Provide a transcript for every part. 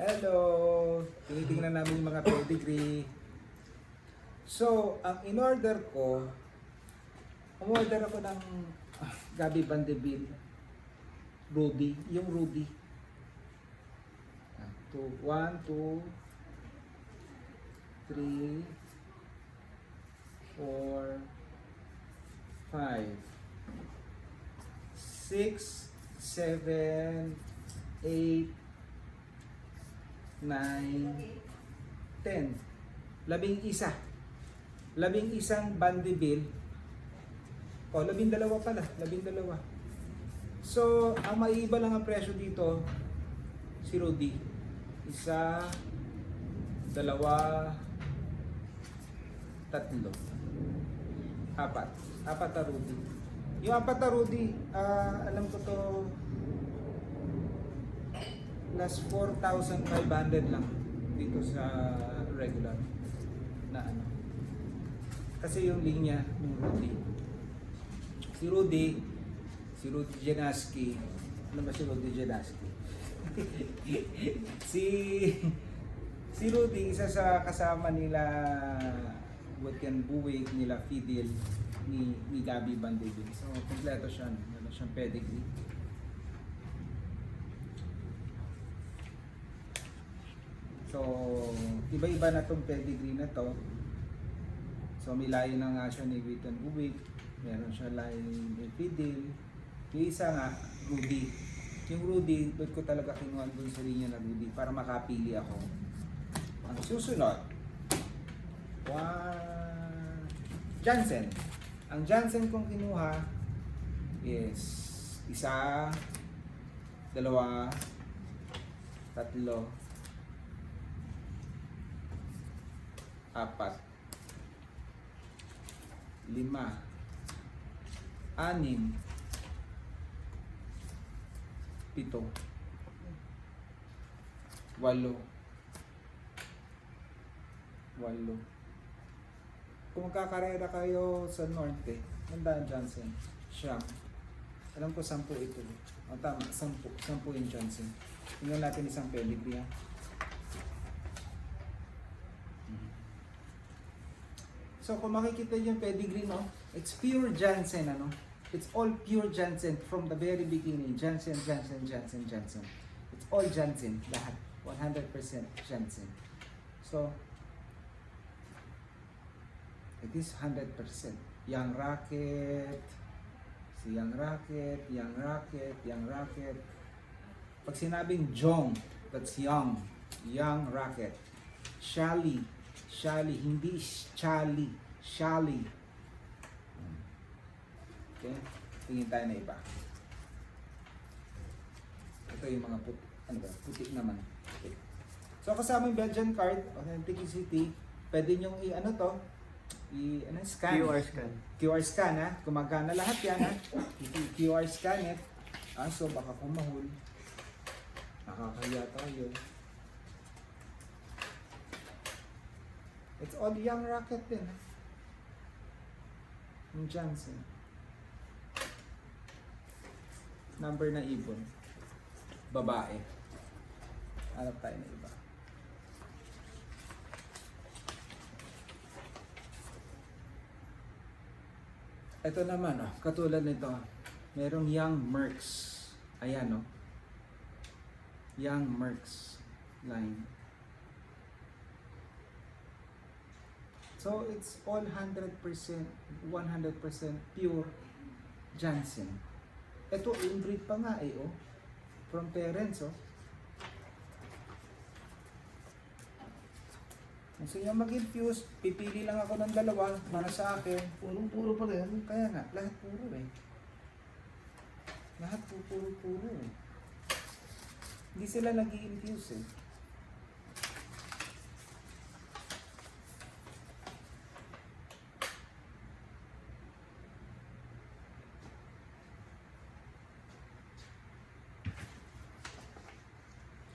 Hello! Tinitingnan namin yung mga pedigree. So, ang in-order ko, umorder ako ng Gabi Bandeville, Rudy, yung Rudy. 1, 2, 3, 4, 5, 6, 7, 8, 9, 10. 11. 11 Bandeville. O, 12 pala. 12. So, ang maiiba lang ang presyo dito, si Rudy. 1, 2, 3, 4, 4 na Rudy. Yung 4 na Rudy, alam ko to, last 4,500 lang dito sa regular na ano. Kasi yung linya ng Rudy. Si Rudy Janaski. Ano ba si Rudy Janaski? si Rudy, isa sa kasama nila Wetyan Buwig, nila Fidel, ni Gabi Bandeville. So, kompleto siya. Meron siyang pedigree. So, iba-iba na tong pedigree na to. So, may layo na nga siya ni Wetyan Buwig. Meron siya layo ni Fidel. Yung isa nga, Rudy. Yung Rudy, doon ko talaga kinuha doon sa linya na Rudy para makapili ako. Ang susunod, Jansen. Ang Jansen kong kinuha is 1, 2, 3, 4, 5, 6, 6, 7, 8, 8. Kung magkakarera kayo sa norte, mandaan Johnson, Siyam. Alam ko 10 ito. O tama, 10 yung Johnson. Tingnan natin isang pedigree. So kung makikita yung pedigree, no, it's pure Jansen, ano? It's all pure Jansen from the very beginning. Jansen. It's all Jansen, lahat. 100% Jansen. So, it is 100%. Young Rocket, si Young Rocket. Pag sinabing Jong, that's Young Rocket. Shally, hindi Charlie, Shally. Okay, tingin tayo na iba. Ito yung mga puti naman. Okay. So kasama yung Belgian card, authenticity, pwede nyo scan. QR scan, ha? Gumagana lahat yan, ha? QR scan it. So baka kumahul. Nakakahiya tayo. It's all Young Rocket din, ha? Yung Johnson. Number na ibon. Babae. Hanap tayo na iba. Ito naman, katulad nito. Merong Young Mercs. Ayan, Young Mercs line. So, it's all 100% pure Jansen. Ito, inbreed pa nga from parents, Kung gusto nyo mag-infuse, pipili lang ako ng 2 para sa akin. Puro pa rin. Kaya nga, lahat puro Lahat puro Hindi sila nag-i-infuse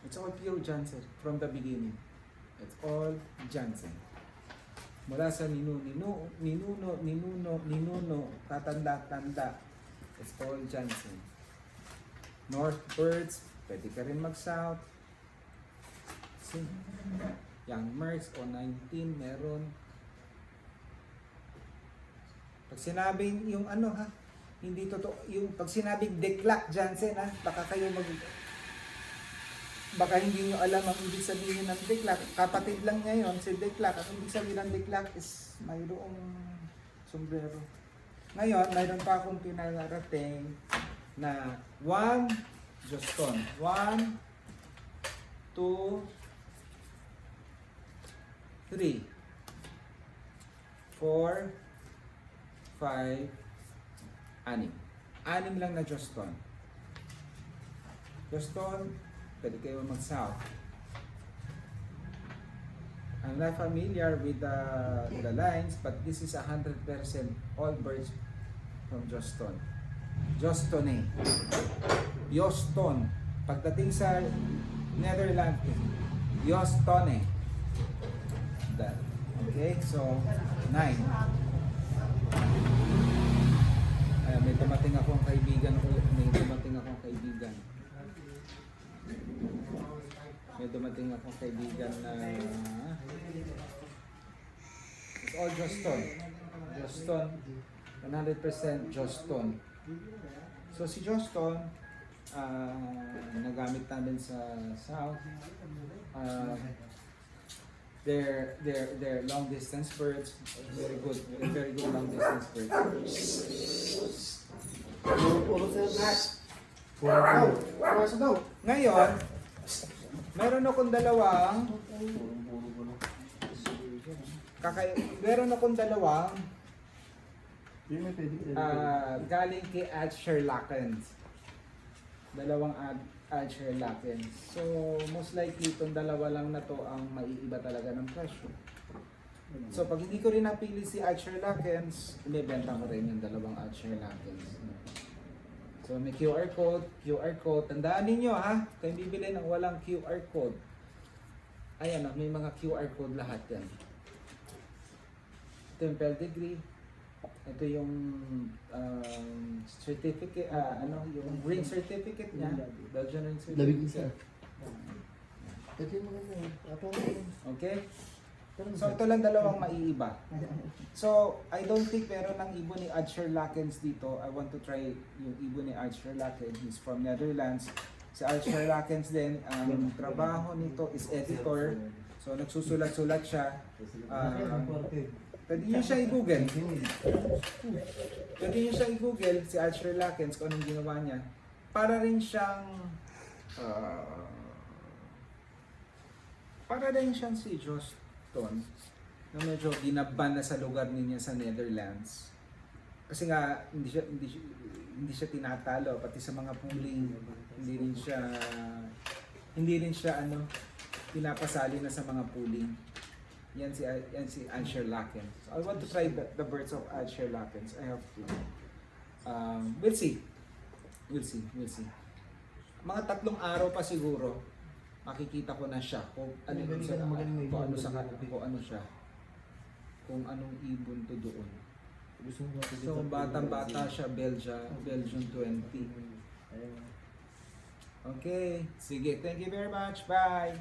It's all pure Jansen from the beginning. It's all Jansen. Mula sa ninuno, tatanda. It's all Jansen. North birds, pwede ka rin mag-south. See? Young Mercs o 19 meron. Pag sinabing yung ano ha, hindi totoo, yung pag sinabing declac Jansen ha, baka hindi nyo alam ang ibig sabihin ng declac. Kapatid lang niya yun, si declac. Ang ibig sabihin ng declac is mayroong sombrero. Ngayon, mayroon pa akong pinarating na 1 Juston. 1, 2, 3, 4, 5, 6. 6 lang na Juston. Juston, pwede kayo mag-south. I'm not familiar with the lines, but this is 100% all birds from Juston. Jostone. Joston. Pagdating sa Netherlands, Jostone. That. Okay, so 9. May dumating akong kaibigan May dumating akong kaibigan na it's all Joston. Joston. 100% Joston. So si Joston, nagamit namin sa South. They're long distance birds, very good long distance birds. Ngayon, meron akong dalawang galing kay Sherlockens. Dalawang Sherlockens. So, most likely itong dalawa lang na to ang maiiba talaga ng presyo. So, pag hindi ko rin napili si Sherlockens, ibebenta ko rin yung dalawang Sherlockens. So, may QR code. Tandaan ninyo ha, kayo bibili ng walang QR code. Ayan, may mga QR code lahat yan. Ito yung pedigree. Ito yung certificate, yung ring certificate niya. Belgian ring certificate. Ito yung maganda. Okay? So ito lang dalawang maiiba. So I don't think meron ng ibon ni Sherlockens dito. I want to try yung ibon ni Sherlockens. He's from Netherlands. Si Sherlockens din, ang trabaho nito is editor. So nagsusulat-sulat siya. Pwede nyo siya i-google. Si Sherlockens kung anong ginawa niya. Para rin siyang si Joston na medyo ginaban na sa lugar niya sa Netherlands. Kasi nga hindi siya tinatalo pati sa mga pooling. Hindi rin siya pinapasali na sa mga pooling. Yan si Sherlockens. So I want to try the birds of Sherlockens. I have to. We'll see. Mga 3 araw pa siguro makikita ko na siya kung anong ibon to doon. So batang-bata siya, Belgium 20. Okay, sige, thank you very much. Bye.